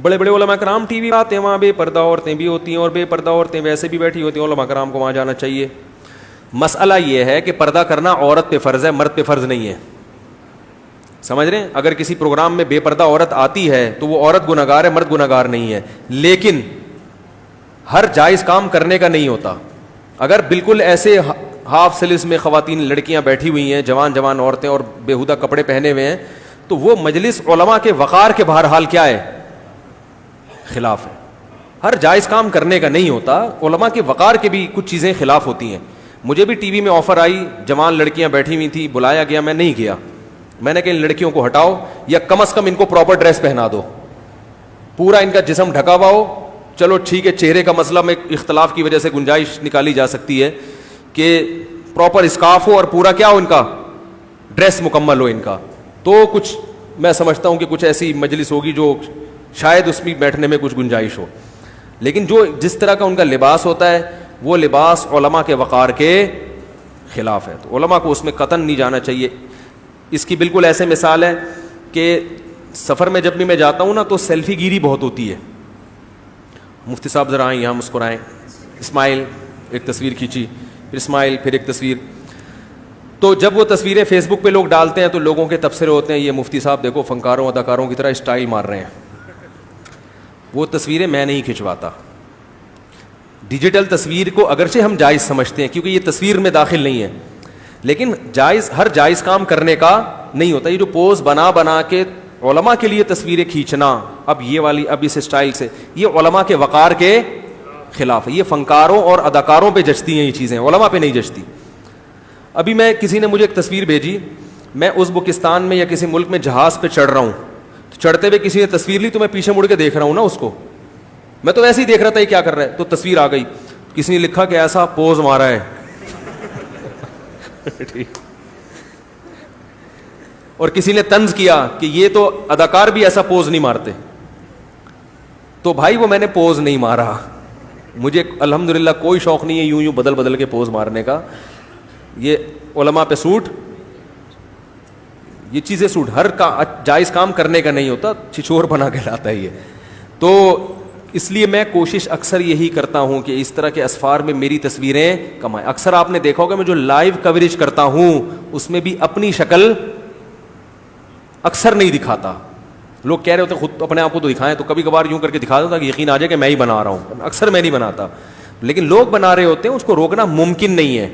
بڑے بڑے علماء کرام ٹی وی آتے ہیں, وہاں بے پردہ عورتیں بھی ہوتی ہیں اور بے پردہ عورتیں ویسے بھی بیٹھی ہوتی ہیں, علماء کرام کو وہاں جانا چاہیے. مسئلہ یہ ہے کہ پردہ کرنا عورت پہ فرض ہے, مرد پہ فرض نہیں ہے. سمجھ رہے ہیں؟ اگر کسی پروگرام میں بے پردہ عورت آتی ہے تو وہ عورت گنہگار ہے, مرد گنہگار نہیں ہے. لیکن ہر جائز کام کرنے کا نہیں ہوتا. اگر بالکل ایسے ہاف سلیس میں خواتین لڑکیاں بیٹھی ہوئی ہیں, جوان جوان عورتیں, اور بےہودہ کپڑے پہنے ہوئے ہیں, تو وہ مجلس علماء کے وقار کے بہرحال کیا ہے؟ خلاف ہے. ہر جائز کام کرنے کا نہیں ہوتا, علماء کے وقار کے بھی کچھ چیزیں خلاف ہوتی ہیں. مجھے بھی ٹی وی میں آفر آئی, جوان لڑکیاں بیٹھی ہوئی تھیں, بلایا گیا, میں نہیں گیا. میں نے کہا ان لڑکیوں کو ہٹاؤ, یا کم از کم ان کو پراپر ڈریس پہنا دو, پورا ان کا جسم ڈھکا ہوا ہو. چلو ٹھیک ہے, چہرے کا مسئلہ میں اختلاف کی وجہ سے گنجائش نکالی جا سکتی ہے کہ پراپر اسکارف ہو اور پورا کیا ہو ان کا ڈریس مکمل ہو ان کا, تو کچھ میں سمجھتا ہوں کہ کچھ ایسی مجلس ہوگی جو شاید اس میں بیٹھنے میں کچھ گنجائش ہو. لیکن جو جس طرح کا ان کا لباس ہوتا ہے وہ لباس علماء کے وقار کے خلاف ہے, تو علماء کو اس میں قطعاً نہیں جانا چاہیے. اس کی بالکل ایسے مثال ہے کہ سفر میں جب بھی میں جاتا ہوں نا تو سیلفی گیری بہت ہوتی ہے. مفتی صاحب ذرا آئیں یہاں, مسکرائیں, اسمائل, ایک تصویر کھینچی, پھر اسمائل, پھر ایک تصویر. تو جب وہ تصویریں فیس بک پہ لوگ ڈالتے ہیں تو لوگوں کے تبصرے ہوتے ہیں, یہ مفتی صاحب دیکھو فنکاروں اداکاروں کی طرح اسٹائل مار رہے ہیں. وہ تصویریں میں نہیں کھنچواتا. ڈیجیٹل تصویر کو اگرچہ ہم جائز سمجھتے ہیں کیونکہ یہ تصویر میں داخل نہیں ہے, لیکن جائز ہر جائز کام کرنے کا نہیں ہوتا. یہ جو پوز بنا بنا کے علماء کے لیے تصویریں کھینچنا, اب یہ والی, اب اس اسٹائل سے, یہ علماء کے وقار کے خلاف ہے. یہ فنکاروں اور اداکاروں پہ جچتی ہیں یہ چیزیں, علماء پہ نہیں جچتی. ابھی میں کسی نے مجھے ایک تصویر بھیجی, میں ازبکستان میں یا کسی ملک میں جہاز پہ چڑھ رہا ہوں, تو چڑھتے ہوئے کسی نے تصویر لی تو میں پیچھے مڑ کے دیکھ رہا ہوں نا اس کو, میں تو ایسے ہی دیکھ رہا تھا یہ کیا کر رہا ہے, تو تصویر آ گئی, کسی نے لکھا کہ ایسا پوز مارا ہے. اور کسی نے طنز کیا کہ یہ تو اداکار بھی ایسا پوز نہیں مارتے. تو بھائی وہ میں نے پوز نہیں مارا, مجھے الحمدللہ کوئی شوق نہیں ہے یوں بدل بدل کے پوز مارنے کا. یہ علماء پہ سوٹ, یہ چیزیں سوٹ, ہر جائز کام کرنے کا نہیں ہوتا, چھچور بنا کے لاتا ہے یہ. تو اس لیے میں کوشش اکثر یہی کرتا ہوں کہ اس طرح کے اسفار میں میری تصویریں کم آئیں. اکثر آپ نے دیکھا ہوگا میں جو لائیو کوریج کرتا ہوں اس میں بھی اپنی شکل اکثر نہیں دکھاتا. لوگ کہہ رہے ہوتے خود اپنے آپ کو تو دکھائیں, تو کبھی کبھار یوں کر کے دکھا دیتا کہ یقین آ جائے کہ میں ہی بنا رہا ہوں. اکثر میں نہیں بناتا, لیکن لوگ بنا رہے ہوتے ہیں, اس کو روکنا ممکن نہیں ہے.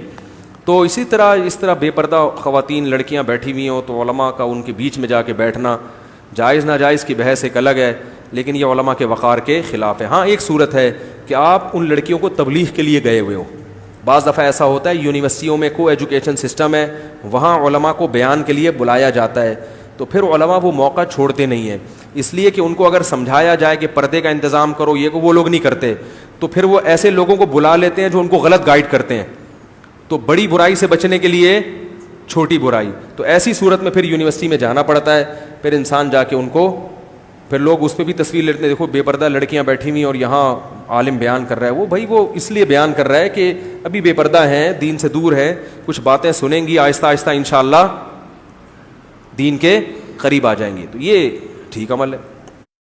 تو اسی طرح اس طرح بے پردہ خواتین لڑکیاں بیٹھی ہوئی ہوں تو علماء کا ان کے بیچ میں جا کے بیٹھنا جائز ناجائز کی بحث ایک الگ ہے, لیکن یہ علماء کے وقار کے خلاف ہے. ہاں ایک صورت ہے کہ آپ ان لڑکیوں کو تبلیغ کے لیے گئے ہوئے ہو. بعض دفعہ ایسا ہوتا ہے یونیورسٹیوں میں کو ایجوکیشن سسٹم ہے, وہاں علماء کو بیان کے لیے بلایا جاتا ہے, تو پھر علماء وہ موقع چھوڑتے نہیں ہیں, اس لیے کہ ان کو اگر سمجھایا جائے کہ پردے کا انتظام کرو, یہ وہ لوگ نہیں کرتے, تو پھر وہ ایسے لوگوں کو بلا لیتے ہیں جو ان کو غلط گائیڈ کرتے ہیں. تو بڑی برائی سے بچنے کے لیے چھوٹی برائی, تو ایسی صورت میں پھر یونیورسٹی میں جانا پڑتا ہے. پھر انسان جا کے ان کو, پھر لوگ اس پہ بھی تصویر لیتے ہیں, دیکھو بے پردہ لڑکیاں بیٹھی ہوئی اور یہاں عالم بیان کر رہا ہے. وہ بھائی وہ اس لیے بیان کر رہا ہے کہ ابھی بے پردہ ہیں, دین سے دور ہے, کچھ باتیں سنیں گی, آہستہ آہستہ انشاءاللہ دین کے قریب آ جائیں گی. تو یہ ٹھیک عمل ہے.